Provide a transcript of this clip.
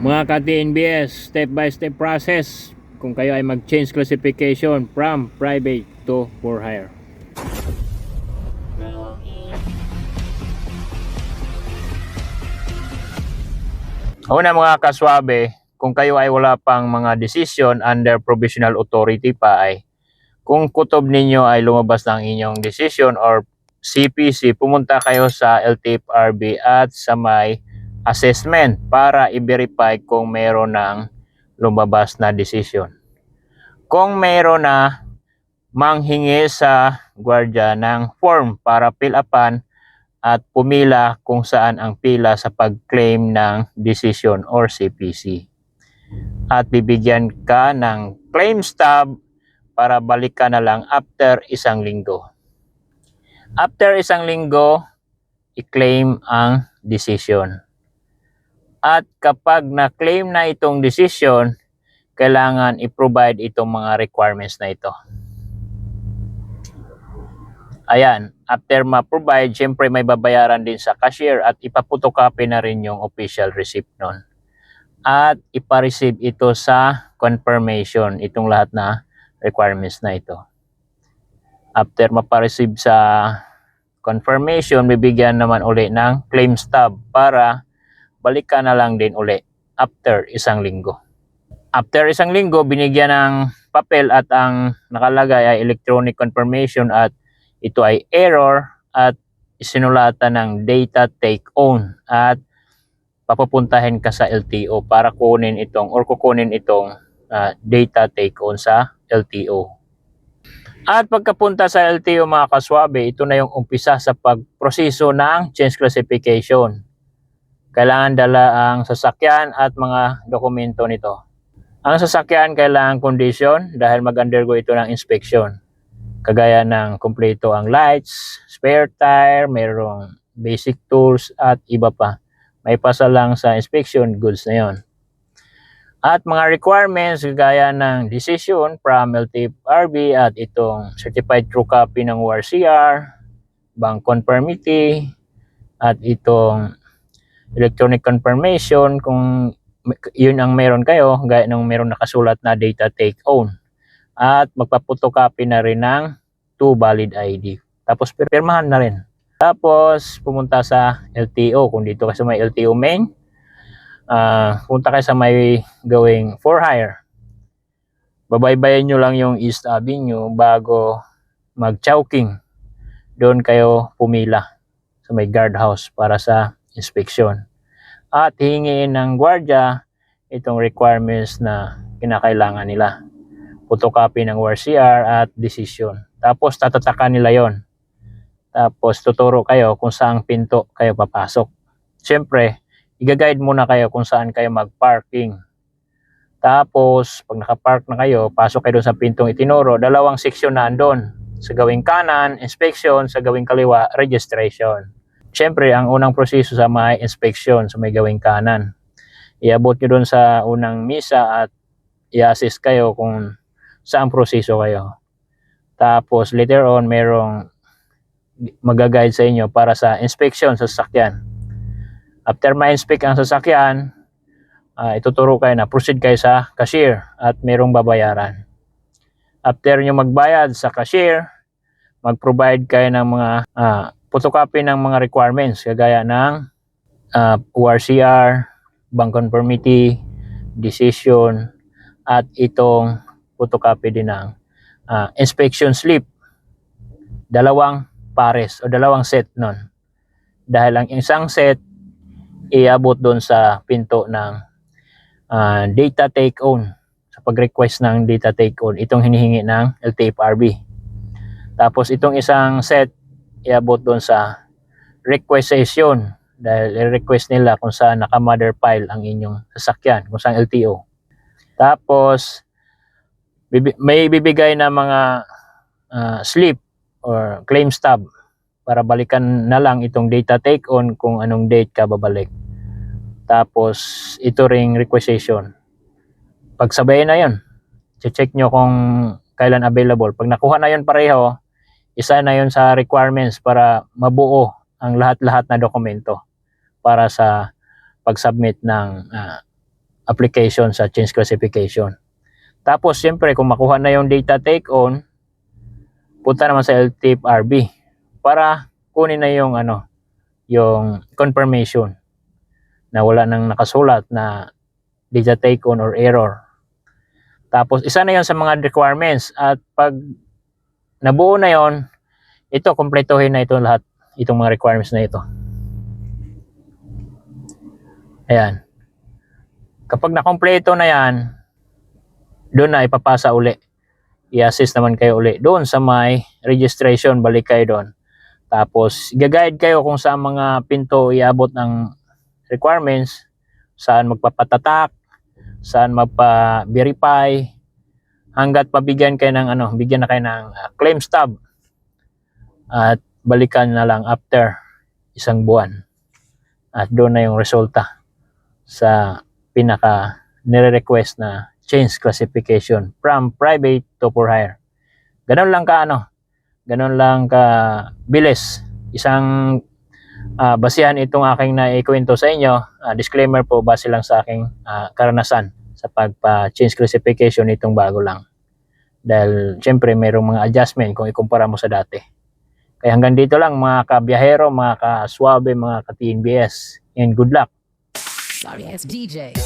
Mga ka-TNBS, step by step process kung kayo ay mag-change classification from private to for hire. Una mga kaswabe, kung kayo ay wala pang mga decision under provisional authority pa ay kung kutob ninyo ay lumabas ng inyong decision or CPC, pumunta kayo sa LTFRB at sa may assessment para i-verify kung meron ng lumabas na decision. Kung meron na, manghingi sa gwardiya ng form para fill upan at pumila kung saan ang pila sa pag-claim ng decision or CPC. At bibigyan ka ng claim stub para balik ka na lang after isang linggo. After isang linggo, i-claim ang decision. At kapag na-claim na itong decision, kailangan i-provide itong mga requirements na ito. Ayan, after ma-provide, syempre may babayaran din sa cashier at ipapotocopy na rin yung official receipt nun. At ipa-receive ito sa confirmation, itong lahat na requirements na ito. After mapa-receive sa confirmation, bibigyan naman uli ng claim stub para balik ka na lang din uli after isang linggo. After isang linggo, binigyan ng papel at ang nakalagay ay electronic confirmation at ito ay error at isinulatan ng data take own at papupuntahin ka sa LTO para kunin itong data take on sa LTO. At pagkapunta sa LTO mga kaswabe, ito na yung umpisa sa pagproseso ng change classification. Kailangan dala ang sasakyan at mga dokumento nito. Ang sasakyan kailangan condition dahil mag-undergo ito ng inspection. Kagaya ng kumpleto ang lights, spare tire, mayroong basic tools at iba pa. May pasa lang sa inspection goods na yon. At mga requirements gaya ng decision from LTFRB at itong certified true copy ng ORCR, bank conformity, at itong electronic confirmation kung yun ang meron kayo, gaya ng meron nakasulat na data take own. At magpapotocopy na rin ng 2 valid ID. Tapos pirmahan na rin. Tapos pumunta sa LTO. Kung dito kasi may LTO main, punta kayo sa may gawing for hire. Babaybayin nyo lang yung East Avenue bago mag-chowking. Doon kayo pumila sa may guardhouse para sa inspection. At hihingiin ng gwardiya itong requirements na kinakailangan nila. Photocopy ng ORCR at decision. Tapos tatatakan nila yon. Tapos tuturo kayo kung saang pinto kayo papasok. Siyempre, i-guide muna kayo kung saan kayo mag-parking. Tapos, pag nakapark na kayo, pasok kayo doon sa pintong itinuro. Dalawang section na andun. Sa gawing kanan, inspection. Sa gawing kaliwa, registration. Siyempre, ang unang proseso sa may inspection, sa may gawing kanan. Iabot nyo doon sa unang misa at i-assist kayo kung saan proseso kayo. Tapos later on, merong mag-guide sa inyo para sa inspection sa sasakyan. After ma-inspect ang sasakyan, ituturo kayo na proceed kayo sa cashier at merong babayaran. After nyo magbayad sa cashier, mag-provide kayo ng mga photocopy ng mga requirements kagaya ng ORCR, bank conformity, decision, at itong photocopy din ng inspection slip. Dalawang pares o dalawang set nun. Dahil ang isang set iabot doon sa pinto ng data take own. Sa pag-request ng data take own, itong hinihingi ng LTFRB. Tapos itong isang set iabot doon sa requisition dahil i-request nila kung saan naka-mother file ang inyong sasakyan, kung saan LTO. Tapos may bibigay na mga slip or claim stub para balikan na lang itong data take on kung anong date ka babalik. Tapos ito ring requisition. Pagsabayin na yon, check nyo kung kailan available. Pag nakuha na yon pareho, isa na yon sa requirements para mabuo ang lahat-lahat na dokumento para sa pag-submit ng application sa change classification. Tapos siyempre kung makuha na yung data take on, punta naman sa LTIP RB para kunin na yung yung confirmation na wala nang nakasulat na data take on or error. Tapos isa na yon sa mga requirements, at pag nabuo na yon, ito kumpletuhin na ito lahat, itong mga requirements na ito. Ayan. Kapag nakompleto na yan, doon na ipapasa uli. I-assist naman kayo uli doon sa may registration, balik kayo doon. Tapos i-guide kayo kung saan mga pinto iabot ng requirements, saan magpapatatak, saan magpa-verify, hanggat pabigyan kayo ng bigyan na kayo ng claim stub, at balikan na lang after isang buwan. At doon na yung resulta sa pinaka nire-request na change classification from private to for hire. Ganun lang ka bilis. Isang basihan itong aking naikwento sa inyo. Disclaimer po, base lang sa aking karanasan sa pagpa-change classification itong bago lang. Dahil syempre mayroong mga adjustment kung ikumpara mo sa dati. Kaya hanggang dito lang mga kabiyahero, mga kaswabe, mga ka-TNBS. And good luck. Sorry, it's DJ.